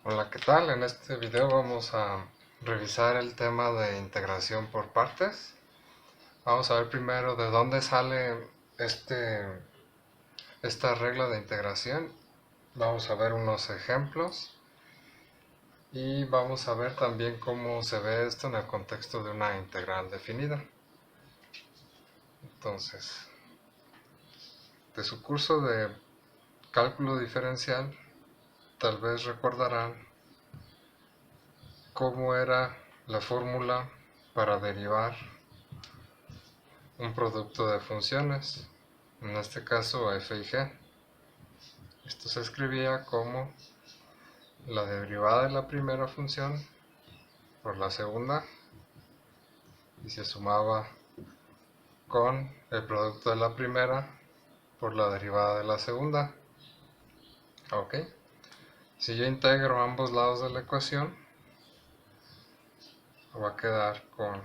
Hola, ¿qué tal? En este video vamos a revisar el tema de integración por partes. Vamos a ver primero de dónde sale esta regla de integración. Vamos a ver unos ejemplos y vamos a ver también cómo se ve esto en el contexto de una integral definida. Entonces, de su curso de cálculo diferencial, tal vez recordarán cómo era la fórmula para derivar un producto de funciones, en este caso f y g. Esto se escribía como la derivada de la primera función por la segunda y se sumaba con el producto de la primera por la derivada de la segunda. Ok, si yo integro ambos lados de la ecuación, va a quedar con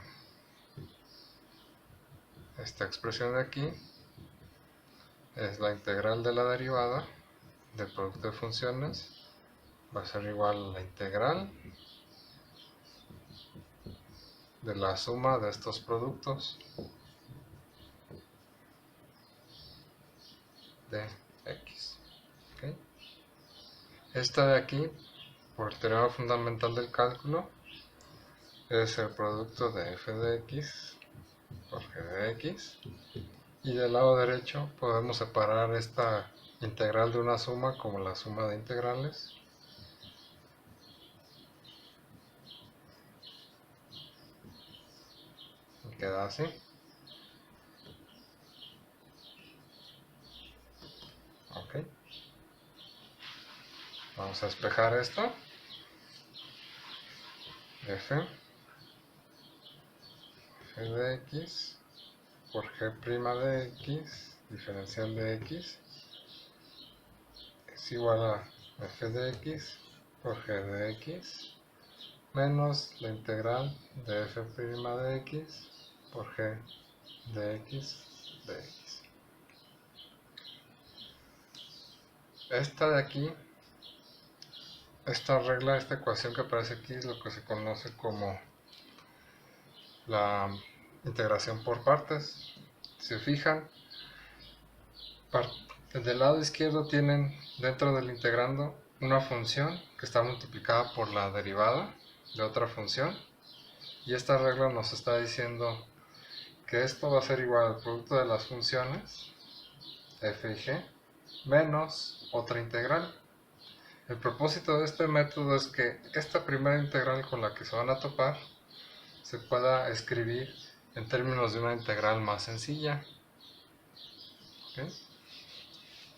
esta expresión de aquí, es la integral de la derivada del producto de funciones, va a ser igual a la integral de la suma de estos productos de x. ¿Okay? Esta de aquí, por el teorema fundamental del cálculo, es el producto de f de x por g de x. Y del lado derecho podemos separar esta integral de una suma como la suma de integrales. Y queda así. Ok. Vamos a despejar esto. F de x por g' de x, diferencial de x, es igual a f de x por g de x menos la integral de f' de x por g de x de x. Esta de aquí, esta regla, esta ecuación que aparece aquí es lo que se conoce como la integración por partes. Si se fijan, del lado izquierdo tienen dentro del integrando una función que está multiplicada por la derivada de otra función, y esta regla nos está diciendo que esto va a ser igual al producto de las funciones f y g menos otra integral. El propósito de este método es que esta primera integral con la que se van a topar se pueda escribir en términos de una integral más sencilla. ¿Okay?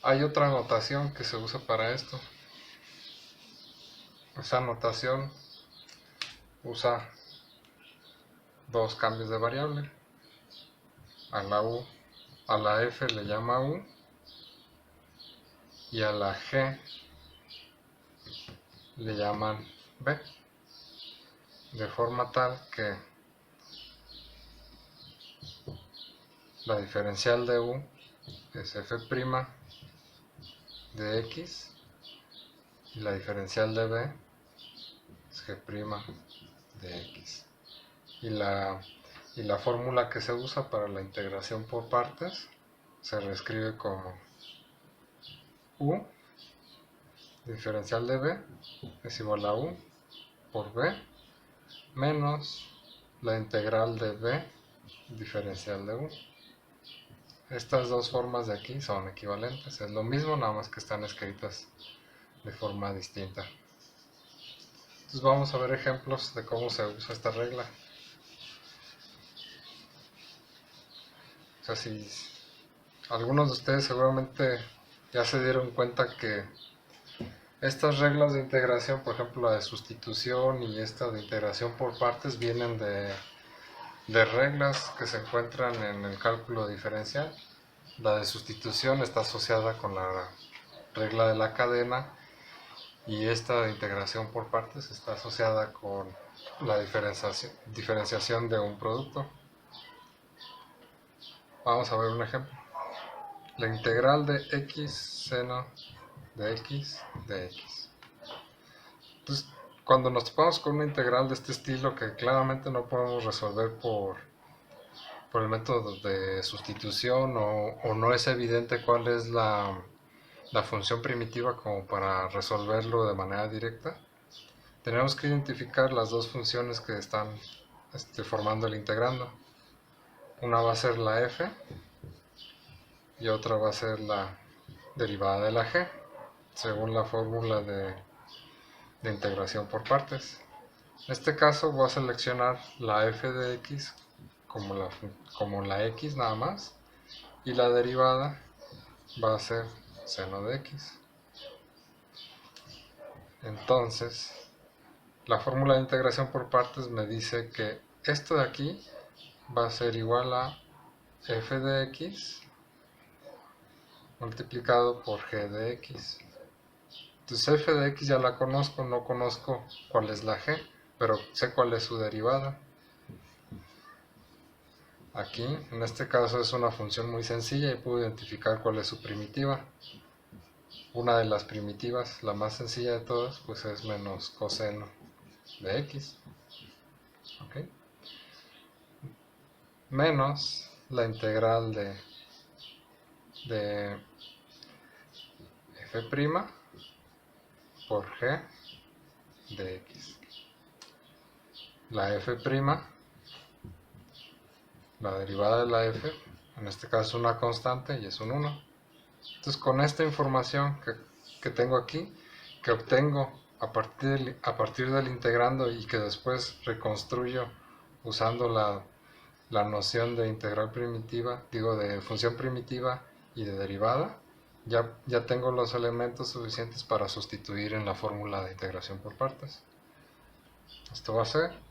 Hay otra notación que se usa para esto. Esa notación usa dos cambios de variable. A la f le llama u y a la g le llaman b, de forma tal que la diferencial de u es f' de x y la diferencial de b es g' de x. Y la fórmula que se usa para la integración por partes se reescribe como u diferencial de b es igual a u por b menos la integral de b diferencial de u. Estas dos formas de aquí son equivalentes, es lo mismo, nada más que están escritas de forma distinta. Entonces vamos a ver ejemplos de cómo se usa esta regla. O sea, si algunos de ustedes seguramente ya se dieron cuenta que estas reglas de integración, por ejemplo la de sustitución y esta de integración por partes, vienen de reglas que se encuentran en el cálculo diferencial. La de sustitución está asociada con la regla de la cadena y esta de integración por partes está asociada con la diferenciación de un producto. Vamos a ver un ejemplo. La integral de x seno de x de x. Entonces, cuando nos topamos con una integral de este estilo que claramente no podemos resolver por el método de sustitución o no es evidente cuál es la función primitiva como para resolverlo de manera directa, tenemos que identificar las dos funciones que están formando el integrando. Una va a ser la f y otra va a ser la derivada de la g, según la fórmula de integración por partes. En este caso voy a seleccionar la f de x como la x nada más, y la derivada va a ser seno de x. Entonces, la fórmula de integración por partes me dice que esto de aquí va a ser igual a f de x multiplicado por g de x. Entonces f de x ya la conozco, no conozco cuál es la g, pero sé cuál es su derivada. Aquí, en este caso, es una función muy sencilla y puedo identificar cuál es su primitiva. Una de las primitivas, la más sencilla de todas, pues es menos coseno de x. ¿Okay? Menos la integral de f' por g de x. La f', la derivada de la f, en este caso es una constante y es un 1. Entonces, con esta información que tengo aquí, que obtengo a partir del integrando y que después reconstruyo usando la noción de integral primitiva, de función primitiva y de derivada, ya tengo los elementos suficientes para sustituir en la fórmula de integración por partes. Esto va a ser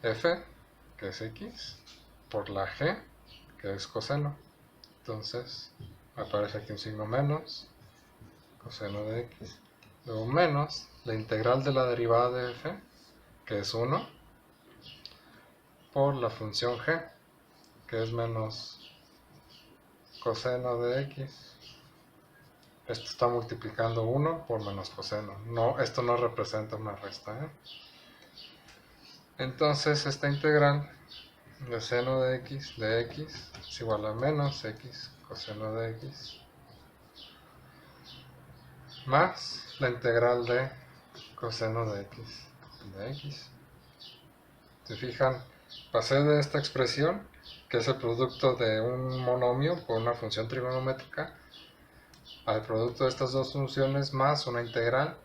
f, que es x, por la g, que es coseno. Entonces, aparece aquí un signo menos, coseno de x. Luego menos la integral de la derivada de f, que es 1, por la función g, que es menos coseno de x. Esto está multiplicando 1 por menos coseno. No, esto no representa una resta, ¿eh? Entonces, esta integral de seno de x es igual a menos x coseno de x más la integral de coseno de x. ¿Se fijan? Pasé de esta expresión, que es el producto de un monomio por una función trigonométrica, al producto de estas dos funciones más una integral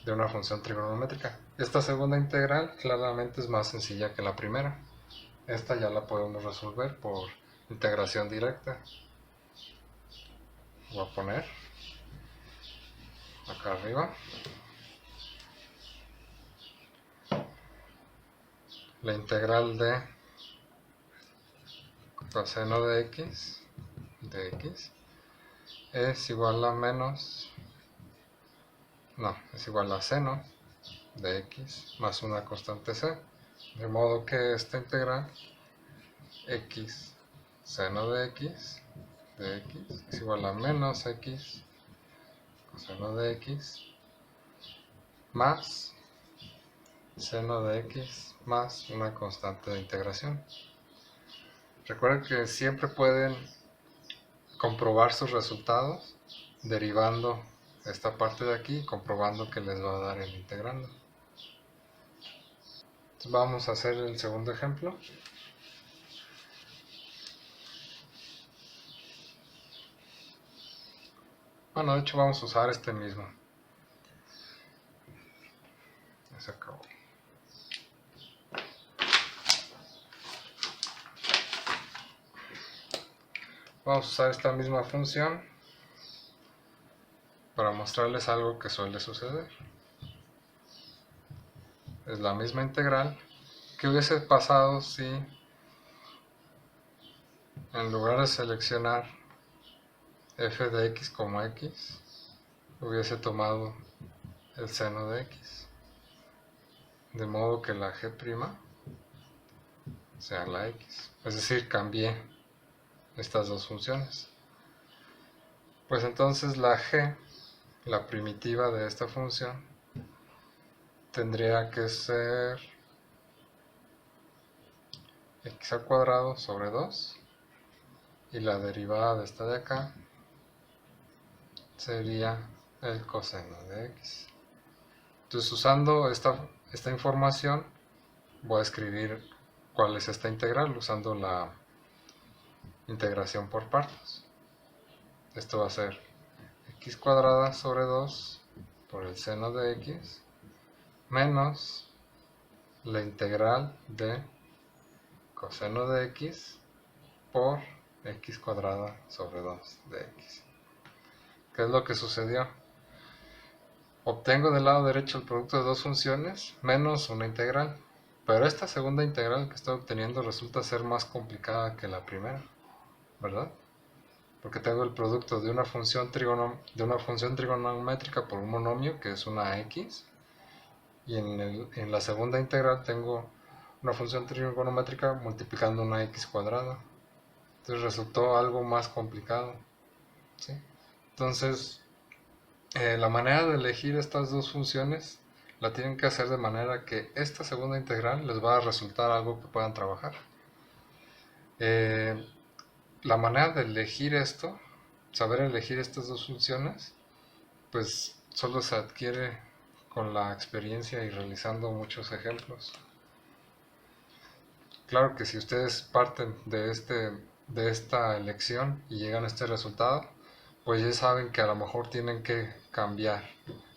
de una función trigonométrica. Esta segunda integral claramente es más sencilla que la primera. Esta ya la podemos resolver por integración directa. Voy a poner acá arriba la integral de coseno de x es igual a es igual a seno de x más una constante c, de modo que esta integral x seno de x es igual a menos x coseno de x más seno de x más una constante de integración. Recuerden que siempre pueden comprobar sus resultados derivando esta parte de aquí y comprobando que les va a dar el integrando. Entonces vamos a hacer el segundo ejemplo. Bueno, de hecho vamos a usar este mismo. Ya se acabó. Vamos a usar esta misma función para mostrarles algo que suele suceder. Es la misma integral que hubiese pasado si en lugar de seleccionar f de x como x, hubiese tomado el seno de x. De modo que la g' sea la x. Es decir, cambié estas dos funciones. Pues entonces la g, la primitiva de esta función, tendría que ser x al cuadrado sobre 2, y la derivada de esta de acá sería el coseno de x. Entonces, usando esta información, voy a escribir cuál es esta integral usando la integración por partes. Esto va a ser x cuadrada sobre 2 por el seno de x menos la integral de coseno de x por x cuadrada sobre 2 de x. ¿Qué es lo que sucedió? Obtengo del lado derecho el producto de dos funciones menos una integral, pero esta segunda integral que estoy obteniendo resulta ser más complicada que la primera, ¿verdad? Porque tengo el producto de una función trigonométrica por un monomio que es una x, y en la segunda integral tengo una función trigonométrica multiplicando una x cuadrada. Entonces resultó algo más complicado, ¿sí? Entonces, la manera de elegir estas dos funciones la tienen que hacer de manera que esta segunda integral les va a resultar algo que puedan trabajar. La manera de elegir esto, saber elegir estas dos funciones, pues solo se adquiere con la experiencia y realizando muchos ejemplos. Claro que si ustedes parten de esta elección y llegan a este resultado, pues ya saben que a lo mejor tienen que cambiar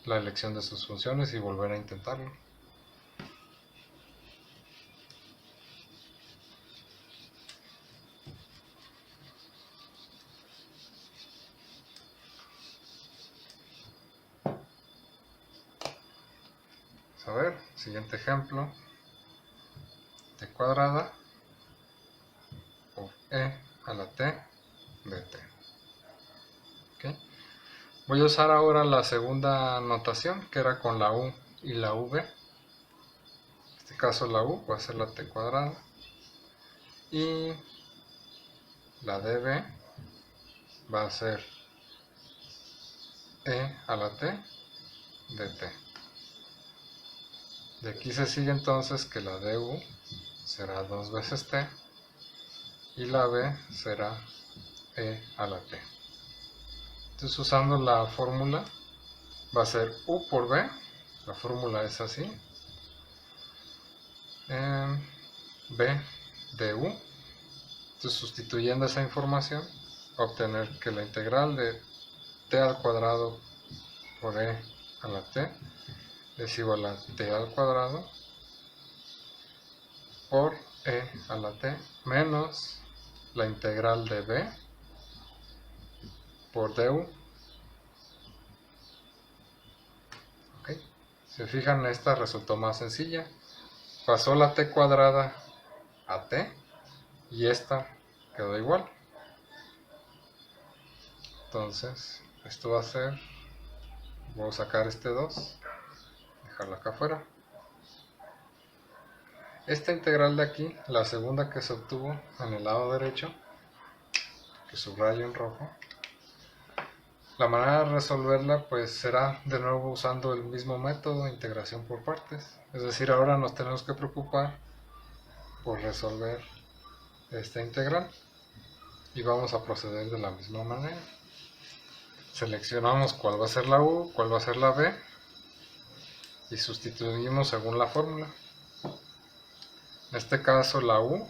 la elección de sus funciones y volver a intentarlo. Vamos a ver, siguiente ejemplo, t cuadrada por e a la t de t. ¿Okay? Voy a usar ahora la segunda notación, que era con la u y la v. En este caso la u va a ser la t cuadrada y la dv va a ser e a la t de t. De aquí se sigue entonces que la du será 2 veces t y la v será e a la t. Entonces, usando la fórmula, va a ser u por v, la fórmula es así, b de u. Entonces, sustituyendo esa información, obtener que la integral de t al cuadrado por e a la t es igual a t al cuadrado por e a la t menos la integral de b por du. ¿Okay? Si se fijan, esta resultó más sencilla. Pasó la t cuadrada a t y esta quedó igual. Entonces, esto va a ser, voy a sacar este 2, dejarlo acá afuera. Esta integral de aquí, la segunda que se obtuvo en el lado derecho, que subrayo en rojo, la manera de resolverla pues será de nuevo usando el mismo método, integración por partes. Es decir, ahora nos tenemos que preocupar por resolver esta integral y vamos a proceder de la misma manera. Seleccionamos cuál va a ser la u, cuál va a ser la b y sustituimos según la fórmula. En este caso la u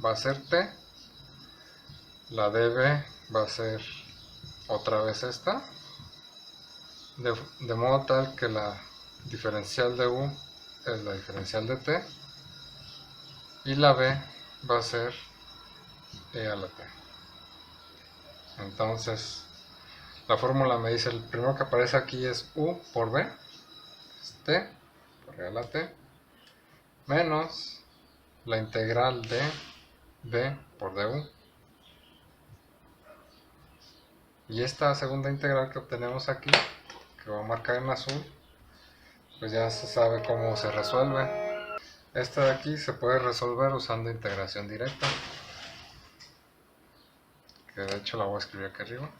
va a ser t, la db va a ser otra vez esta, de modo tal que la diferencial de u es la diferencial de t y la b va a ser e a la t. Entonces la fórmula me dice, el primero que aparece aquí es u por b, es t por e a la t, menos la integral de b por du. Y esta segunda integral que obtenemos aquí, que voy a marcar en azul, pues ya se sabe cómo se resuelve. Esta de aquí se puede resolver usando integración directa, que de hecho la voy a escribir aquí arriba.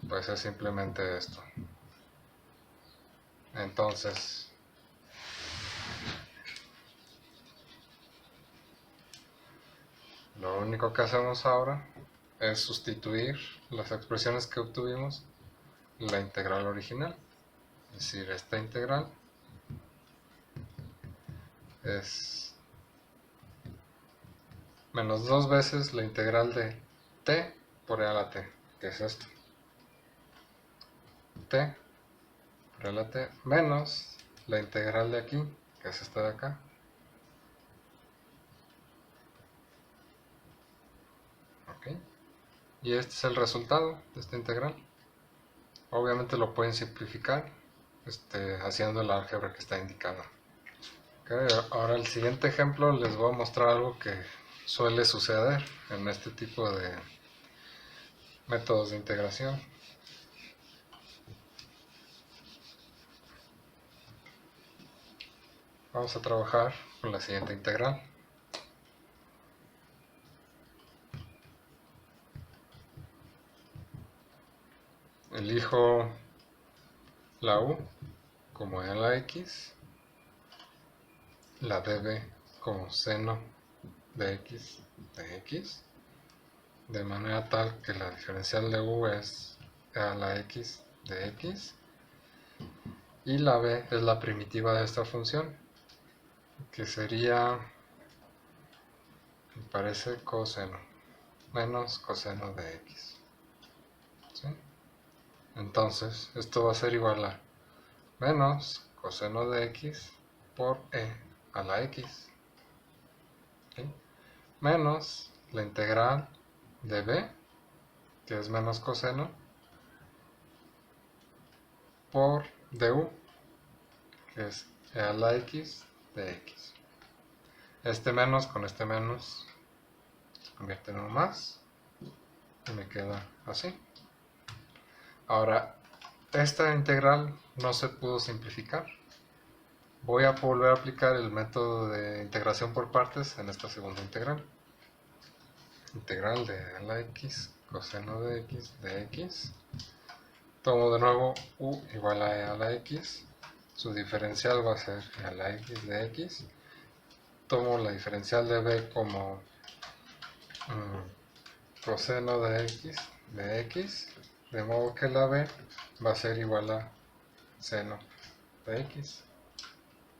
pues es simplemente esto. Entonces, lo único que hacemos ahora es sustituir las expresiones que obtuvimos en la integral original. Es decir, esta integral es menos 2 veces la integral de t por e a la t, que es esto. T por e a la t menos la integral de aquí, que es esta de acá. ¿Ok? Y este es el resultado de esta integral. Obviamente lo pueden simplificar haciendo el álgebra que está indicada. Okay, ahora el siguiente ejemplo les voy a mostrar algo que suele suceder en este tipo de métodos de integración. Vamos a trabajar con la siguiente integral. Elijo la u como e a la x, la db como seno de x de x, de manera tal que la diferencial de u es e a la x de x, y la b es la primitiva de esta función, que sería, me parece, coseno, menos coseno de x. ¿Sí? Entonces, esto va a ser igual a menos coseno de x por e a la x. ¿Sí? Menos la integral de b, que es menos coseno, por du, que es e a la x de x. Este menos con este menos se convierte en un más y me queda así. Ahora, esta integral no se pudo simplificar. Voy a volver a aplicar el método de integración por partes en esta segunda integral. Integral de e a la x coseno de x de x. Tomo de nuevo u igual a e a la x. Su diferencial va a ser e a la x de x. Tomo la diferencial de b como coseno de x, de modo que la b va a ser igual a seno de x.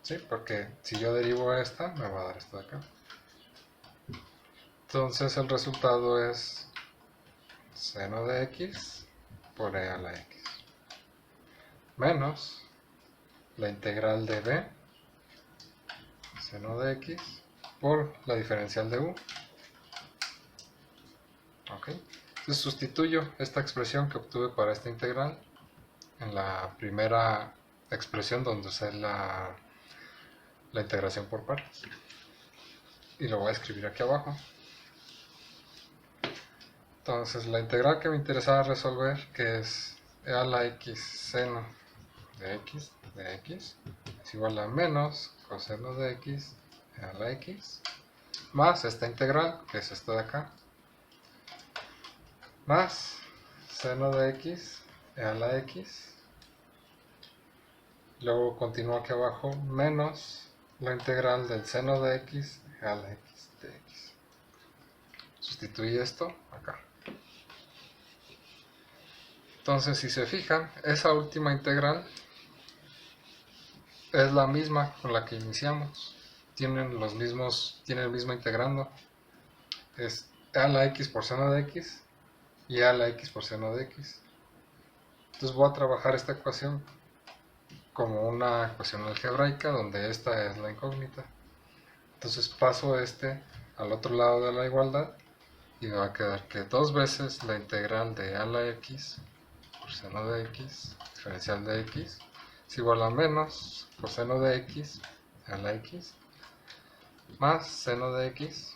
¿Sí? Porque si yo derivo esta, me va a dar esto de acá. Entonces el resultado es seno de x por e a la x menos la integral de b, seno de x, por la diferencial de u. ¿Ok? Entonces sustituyo esta expresión que obtuve para esta integral en la primera expresión donde usé la integración por partes. Y lo voy a escribir aquí abajo. Entonces la integral que me interesaba resolver, que es e a la x seno de x, es igual a menos coseno de x e a la x, más esta integral, que es esta de acá, más seno de x e a la x, luego continúa aquí abajo, menos la integral del seno de x e a la x de x. Sustituí esto acá. Entonces, si se fijan, esa última integral es la misma con la que iniciamos. Tienen el mismo integrando. Es e a la x por seno de x y e a la x por seno de x. Entonces voy a trabajar esta ecuación como una ecuación algebraica donde esta es la incógnita. Entonces paso al otro lado de la igualdad y me va a quedar que 2 veces la integral de e a la x por seno de x, diferencial de x, es igual a menos coseno de x e a la x, más seno de x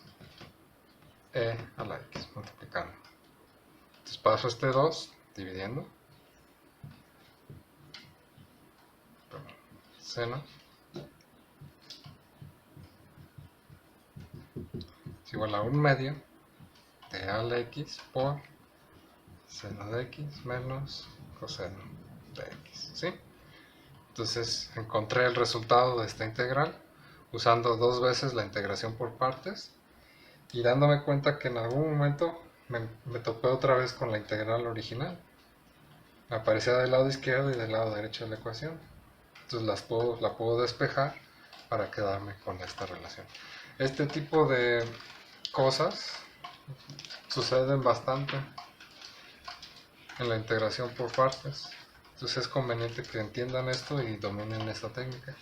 e a la x, multiplicando. Entonces paso 2 dividiendo, seno es igual a 1 medio de e a la x por seno de x menos coseno de x, ¿sí? Entonces encontré el resultado de esta integral usando dos veces la integración por partes y dándome cuenta que en algún momento me topé otra vez con la integral original. Me aparecía del lado izquierdo y del lado derecho de la ecuación. Entonces la puedo despejar para quedarme con esta relación. Este tipo de cosas suceden bastante en la integración por partes. Entonces es conveniente que entiendan esto y dominen esta técnica.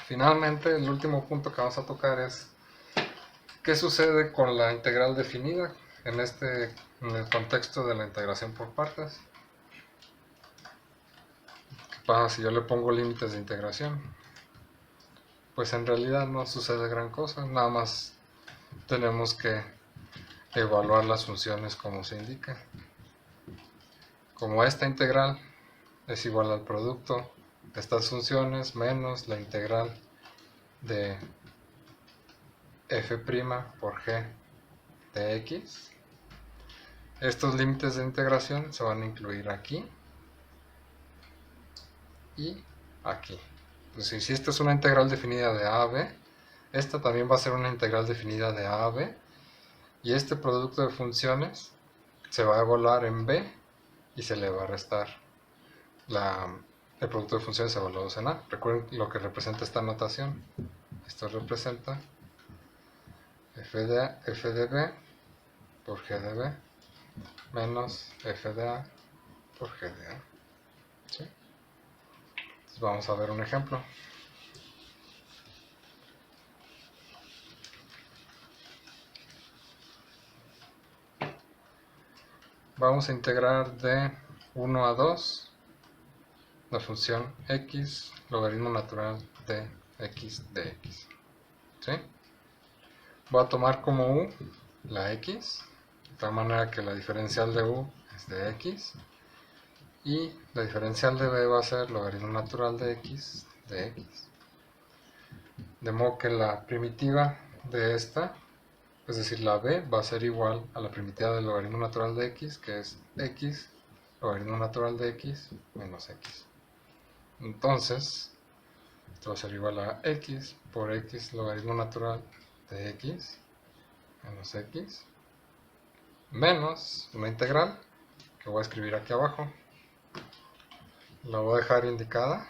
Finalmente, el último punto que vamos a tocar es ¿qué sucede con la integral definida en el contexto de la integración por partes? ¿Qué pasa si yo le pongo límites de integración? Pues en realidad no sucede gran cosa, nada más tenemos que evaluar las funciones como se indica. Como esta integral es igual al producto de estas funciones menos la integral de f' por g de x, estos límites de integración se van a incluir aquí y aquí. Entonces, si esta es una integral definida de a a b, esta también va a ser una integral definida de a a b, y este producto de funciones se va a evaluar en b y se le va a restar el producto de funciones evaluados en a. Recuerden lo que representa esta notación. Esto representa f de b por g de b menos f de a por g de a. ¿Sí? Entonces vamos a ver un ejemplo. Vamos a integrar de 1 a 2 la función x logaritmo natural de x de x. ¿Sí? Voy a tomar como u la x, de tal manera que la diferencial de u es de x, y la diferencial de b va a ser logaritmo natural de x de x. De modo que la primitiva de esta, es decir, la b, va a ser igual a la primitiva del logaritmo natural de x, que es x logaritmo natural de x menos x. Entonces, esto va a ser igual a x por x logaritmo natural de x menos x menos una integral que voy a escribir aquí abajo. La voy a dejar indicada,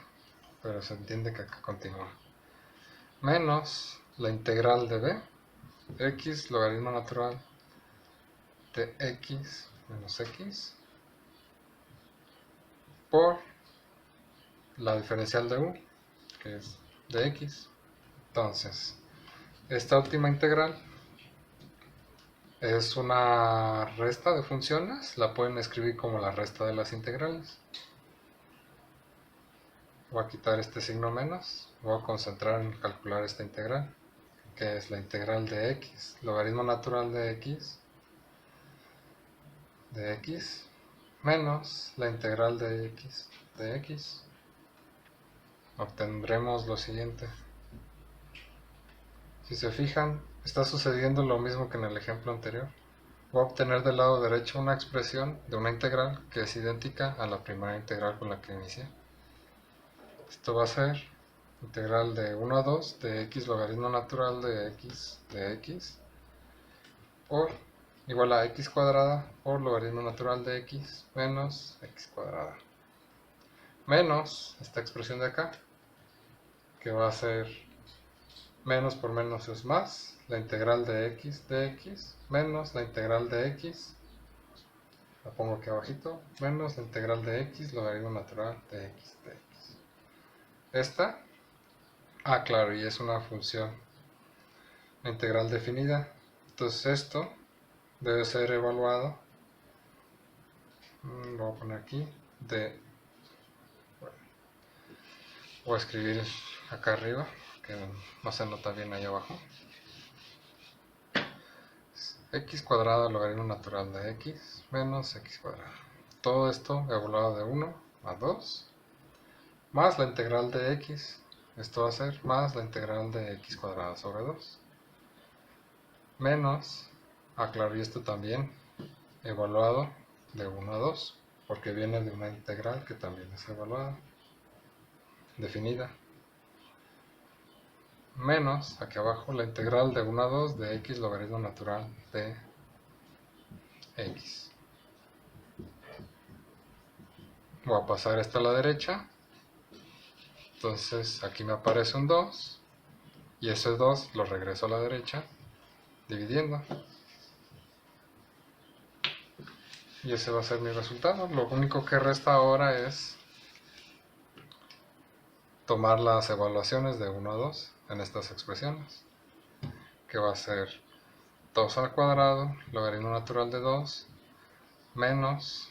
pero se entiende que acá continúa. Menos la integral de b, x logaritmo natural de x menos x por la diferencial de u, que es de x. Entonces, esta última integral es una resta de funciones, la pueden escribir como la resta de las integrales. Voy a quitar este signo menos, voy a concentrar en calcular esta integral, que es la integral de x, logaritmo natural de x menos la integral de x de x. Obtendremos lo siguiente. Si se fijan, está sucediendo lo mismo que en el ejemplo anterior. Voy a obtener del lado derecho una expresión de una integral que es idéntica a la primera integral con la que inicié. Esto va a ser integral de 1 a 2 de x logaritmo natural de x por igual a x cuadrada por logaritmo natural de x menos x cuadrada. Menos esta expresión de acá, que va a ser menos por menos es más, la integral de x menos la integral de x, la pongo aquí abajito, menos la integral de x logaritmo natural de x de x. Esta, claro, y es una función integral definida, entonces esto debe ser evaluado, lo voy a poner aquí, voy a escribir acá arriba, que no se nota bien ahí abajo, x cuadrado logaritmo natural de x menos x cuadrado. Todo esto evaluado de 1 a 2, más la integral de x, esto va a ser más la integral de x cuadrado sobre 2. menos, claro, y esto también evaluado de 1 a 2, porque viene de una integral que también es evaluada, definida, menos, aquí abajo, la integral de 1 a 2 de x logaritmo natural de x. Voy a pasar esto a la derecha, entonces aquí me aparece un 2, y ese 2 lo regreso a la derecha, dividiendo. Y ese va a ser mi resultado. Lo único que resta ahora es tomar las evaluaciones de 1 a 2 en estas expresiones, que va a ser 2 al cuadrado, logaritmo natural de 2, menos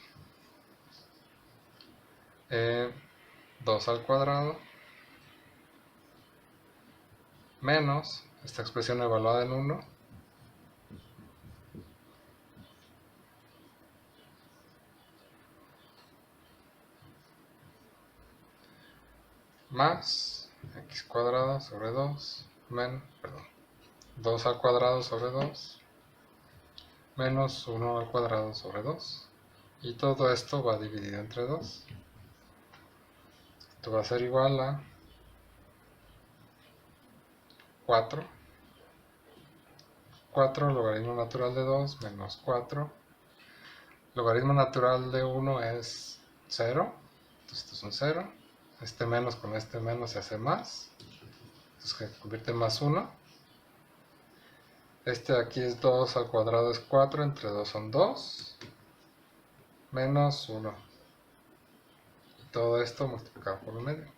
2 al cuadrado, menos esta expresión evaluada en 1, más x cuadrado sobre 2, 2 al cuadrado sobre 2, menos 1 al cuadrado sobre 2. Y todo esto va dividido entre 2. Esto va a ser igual a 4. 4 logaritmo natural de 2 menos 4. Logaritmo natural de 1 es 0. Entonces esto es un 0. Este menos con este menos se hace más. Entonces se convierte en más 1. Este de aquí es 2 al cuadrado es 4. Entre 2 son 2. Menos 1. Y todo esto multiplicado por el medio.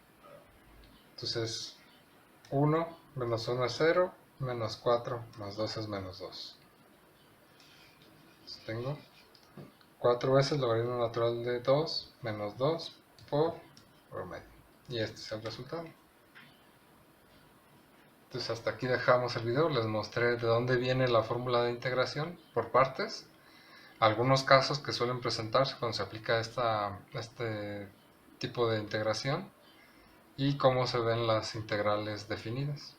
Entonces 1 menos 1 es 0. Menos 4 más 2 es menos 2. Entonces tengo 4 veces logaritmo natural de 2 menos 2 por medio. Y este es el resultado. Entonces hasta aquí dejamos el video. Les mostré de dónde viene la fórmula de integración por partes. Algunos casos que suelen presentarse cuando se aplica este tipo de integración. Y cómo se ven las integrales definidas.